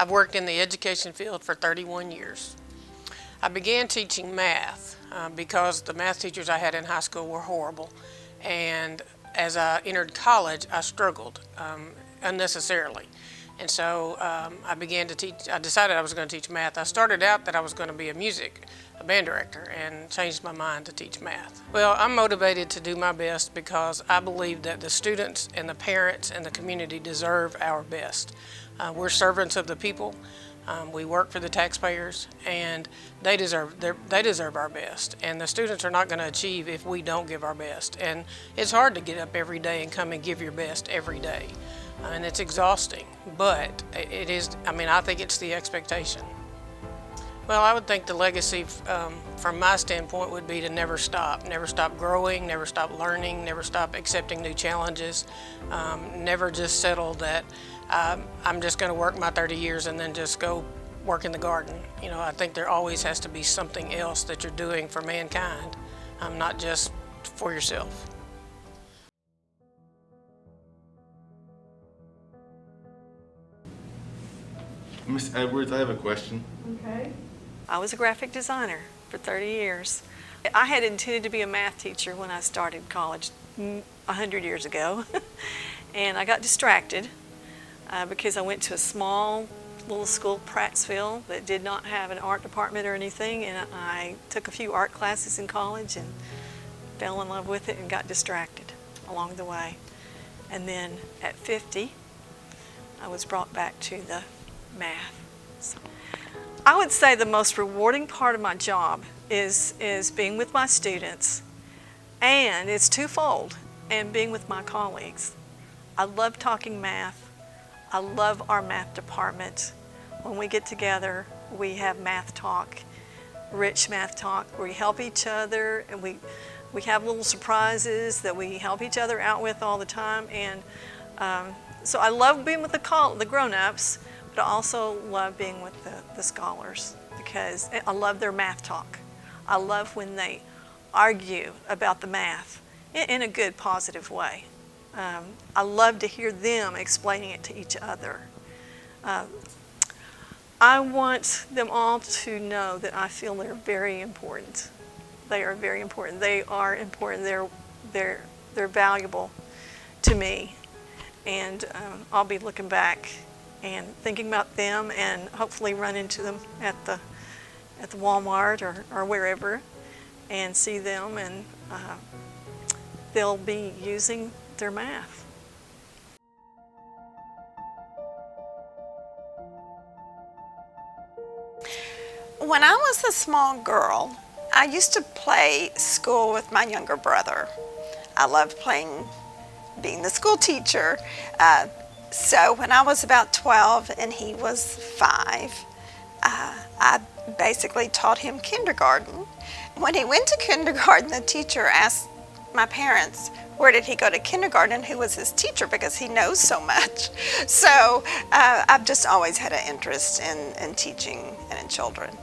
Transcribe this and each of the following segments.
I've worked in the education field for 31 years. I began teaching math because the math teachers I had in high school were horrible. And as I entered college, I struggled unnecessarily. And so I began to teach. I decided I was going to teach math. I started out that I was going to be a band director, and changed my mind to teach math. Well, I'm motivated to do my best because I believe that the students and the parents and the community deserve our best. We're servants of the people. We work for the taxpayers, and they deserve our best. And the students are not going to achieve if we don't give our best. And it's hard to get up every day and come and give your best every day. And it's exhausting, but it is, I think it's the expectation. Well, I would think the legacy from my standpoint would be to never stop growing, never stop learning, never stop accepting new challenges, never just settle that I'm just going to work my 30 years and then just go work in the garden. You know, I think there always has to be something else that you're doing for mankind, not just for yourself. Ms. Edwards, I have a question. Okay. I was a graphic designer for 30 years. I had intended to be a math teacher when I started college 100 years ago. And I got distracted because I went to a small little school, Prattsville, that did not have an art department or anything. And I took a few art classes in college and fell in love with it and got distracted along the way. And then at 50, I was brought back to the math. So I would say the most rewarding part of my job is being with my students, and it's twofold, and being with my colleagues. I love talking math. I love our math department. When we get together, we have math talk, rich math talk, where we help each other, and we have little surprises that we help each other out with all the time. And so I love being with the grown-ups, but I also love being with the scholars because I love their math talk. I love when they argue about the math in a good, positive way. I love to hear them explaining it to each other. I want them all to know that I feel they're very important. They are very important. They are important. They're valuable to me, and I'll be looking back and thinking about them, and hopefully run into them at the Walmart or wherever, and see them, and they'll be using their math. When I was a small girl, I used to play school with my younger brother. I loved being the school teacher. So when I was about 12 and he was 5, I basically taught him kindergarten. When he went to kindergarten, the teacher asked my parents, where did he go to kindergarten and who was his teacher, because he knows so much. So I've just always had an interest in teaching and in children.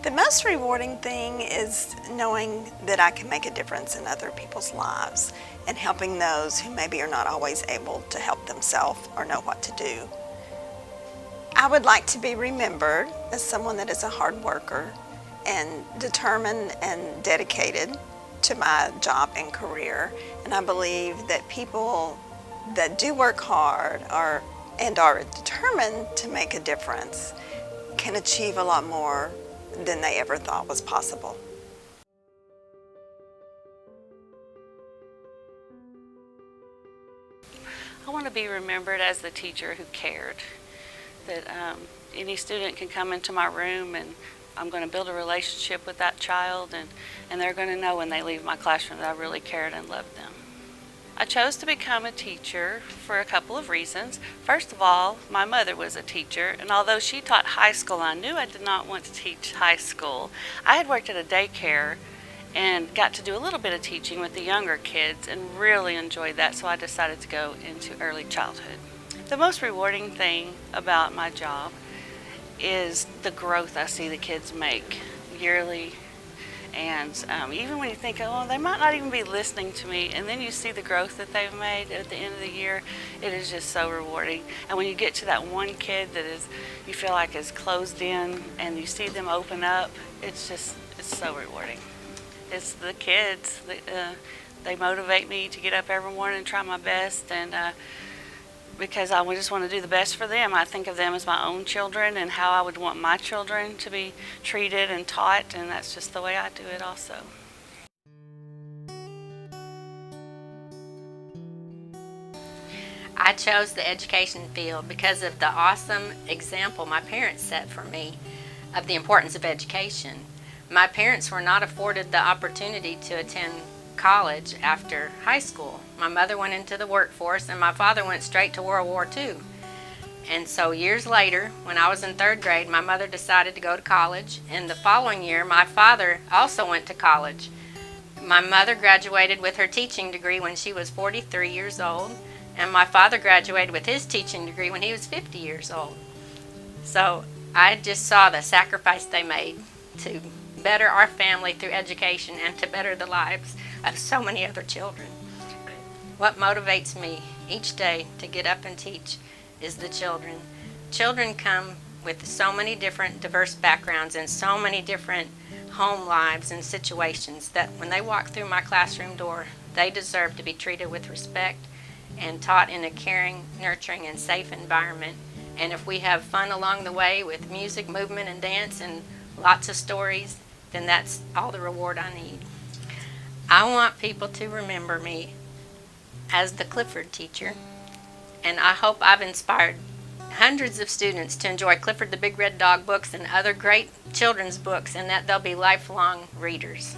The most rewarding thing is knowing that I can make a difference in other people's lives and helping those who maybe are not always able to help themselves or know what to do. I would like to be remembered as someone that is a hard worker and determined and dedicated to my job and career. And I believe that people that do work hard and are determined to make a difference can achieve a lot more than they ever thought was possible. I want to be remembered as the teacher who cared, that any student can come into my room and I'm going to build a relationship with that child, and they're going to know when they leave my classroom that I really cared and loved them. I chose to become a teacher for a couple of reasons. First of all, my mother was a teacher, and although she taught high school, I knew I did not want to teach high school. I had worked at a daycare and got to do a little bit of teaching with the younger kids and really enjoyed that, so I decided to go into early childhood. The most rewarding thing about my job is the growth I see the kids make yearly, And even when you think, oh, they might not even be listening to me, and then you see the growth that they've made at the end of the year, it is just so rewarding. And when you get to that one kid that is, you feel like is closed in, and you see them open up, it's so rewarding. It's the kids. They motivate me to get up every morning and try my best, and because I just want to do the best for them. I think of them as my own children and how I would want my children to be treated and taught, and that's just the way I do it also. I chose the education field because of the awesome example my parents set for me of the importance of education. My parents were not afforded the opportunity to attend college after high school. My mother went into the workforce and my father went straight to World War II. And so years later, when I was in 3rd grade, my mother decided to go to college. And the following year, my father also went to college. My mother graduated with her teaching degree when she was 43 years old, and my father graduated with his teaching degree when he was 50 years old. So I just saw the sacrifice they made to better our family through education and to better the lives of so many other children. What motivates me each day to get up and teach is the children. Children come with so many different diverse backgrounds and so many different home lives and situations that when they walk through my classroom door, they deserve to be treated with respect and taught in a caring, nurturing, and safe environment. And if we have fun along the way with music, movement, and dance and lots of stories, then that's all the reward I need. I want people to remember me as the Clifford teacher, and I hope I've inspired hundreds of students to enjoy Clifford the Big Red Dog books and other great children's books, and that they'll be lifelong readers.